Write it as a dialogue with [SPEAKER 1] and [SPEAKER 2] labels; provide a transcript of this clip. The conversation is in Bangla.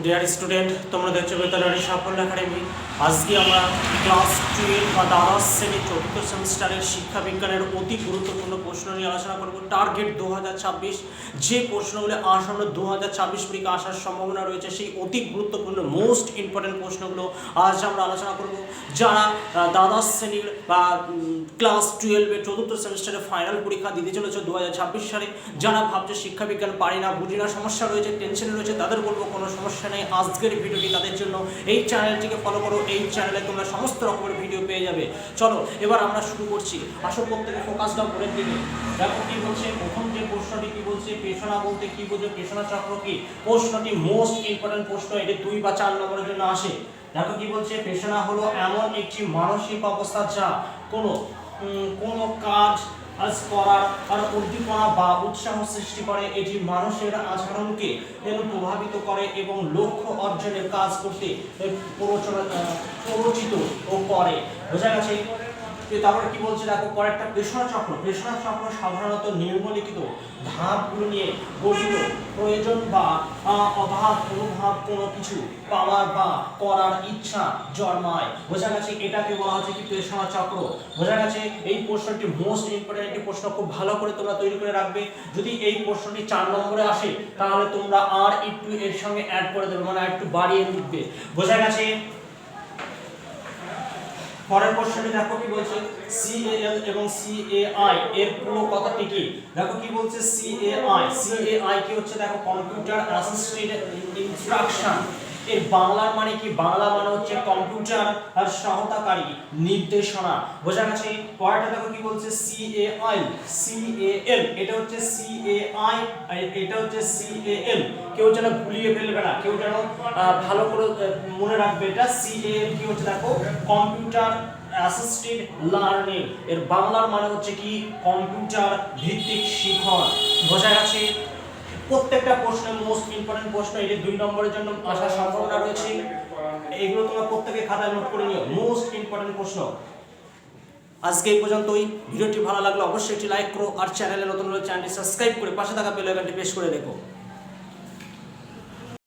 [SPEAKER 1] ডিয়ার স্টুডেন্ট, তোমরা দেখছো বেতালারি সাফল্য একাডেমি। আজকে আমরা ক্লাস 12 বা দ্বাদশ শ্রেণীর চতুর্থ সেমিস্টারের শিক্ষা বিজ্ঞানের অতি গুরুত্বপূর্ণ প্রশ্ন নিয়ে আলোচনা করব। টার্গেট 2026, যে প্রশ্নগুলো আসন্ন 2026 পরীক্ষা আসার সম্ভাবনা রয়েছে, সেই অতি গুরুত্বপূর্ণ মোস্ট ইম্পর্টেন্ট প্রশ্নগুলো আজ আমরা আলোচনা করব। যারা দ্বাদশ শ্রেণীর বা ক্লাস 12-এর চতুর্থ সেমিস্টারে ফাইনাল পরীক্ষা দিতে চলেছে 2026 সালে, যারা ভাবছে শিক্ষা বিজ্ঞান পারি না, বুঝি না, সমস্যা রয়েছে, টেনশন রয়েছে, তাদের বলবো কোনো সমস্যা নেই। আজকের ভিডিওটি তাদের জন্য। এই চ্যানেলটিকে ফলো করো, এই চ্যানেলে তোমরা সমস্ত রকমের ভিডিও পেয়ে যাবে। চলো এবার আমরা শুরু করছি। আসল প্রত্যেকে ফোকাস দাও পরের দিকে। দেখো কি বলছে, প্রথম যে প্রশ্নটি কি বলছে, পেশনা বলতে কি বোঝো, পেশনা চক্র কি। প্রশ্নটি মোস্ট ইম্পর্টেন্ট প্রশ্ন, এটি 2 বা 4 নম্বরের জন্য আসে। দেখো কি বলছে, পেশনা হলো এমন একটি মানসিক অবস্থা যা কোনো কাজ করার উদ্দীপনা বা উৎসাহ সৃষ্টি করে। এটি মানুষের আচরণকে প্রভাবিত করে এবং লক্ষ্য অর্জনের কাজ করতে প্ররোচিত করে। বোঝা গেছে? তারপরে কি বলছে দেখো, কয়েকটা পেশনা চক্র। পেশনা চক্র সাধারণত নিম্নলিখিত ধাপগুলো নিয়ে গঠিত। প্রয়োজন বা অভাব অনুভব কোনো কিছু পাওয়ার বা করার ইচ্ছা জন্মায়। বোঝা গেছে? এটাকে বলা হচ্ছে কি পেশনা চক্র। বোঝা গেছে? এই প্রশ্নটি মোস্ট ইম্পর্টেন্ট একটি প্রশ্ন, খুব ভালো করে তোমরা তৈরি করে রাখবে। যদি এই প্রশ্নটি 4 নম্বরে আসে তাহলে তোমরা আর একটু এর সঙ্গে অ্যাড করে দেবে, মানে একটু বাড়িয়ে লিখবে। বোঝা গেছে? পরের প্রশ্নটি দেখো কি বলছে, CAL এবং CAI এর পুরো কথাটি কি। দেখো কি বলছে, CAI কি হচ্ছে, দেখো কম্পিউটার অ্যাসিস্টেড ইনস্ট্রাকশন। এর বাংলার মানে কি, বাংলা মানে হচ্ছে কম্পিউটার আর সহায়তাকারী নির্দেশনা। বোঝা গেছে? পরেরটা দেখো কি বলছে, CAL এটা হচ্ছে CAI আর এটা হচ্ছে CAL। কেউ যেন ভুলিয়ে ফেলবে না, কেউ যেন ভালো করে মনে রাখবে। এটা CAL কি হচ্ছে, দেখো কম্পিউটার অ্যাসিস্টেড লার্নিং। এর বাংলার মানে হচ্ছে কি কম্পিউটার ভিত্তিক শিক্ষণ। বোঝা গেছে? প্রত্যেকটা প্রশ্ন মোস্ট ইম্পর্টেন্ট প্রশ্ন, এটি 2 নম্বরের জন্য আসার সম্ভাবনা রয়েছে। এগুলো তোমরা প্রত্যেকে খাতায় নোট করে নিও, মোস্ট ইম্পর্টেন্ট প্রশ্ন। আজকে এই পর্যন্তই। ভিডিওটি ভালো লাগলে অবশ্যই একটি লাইক করো, আর চ্যানেলে নতুন হলে চ্যানেলটি সাবস্ক্রাইব করে পাশে থাকা বেল আইকনটি প্রেস করে রেখো।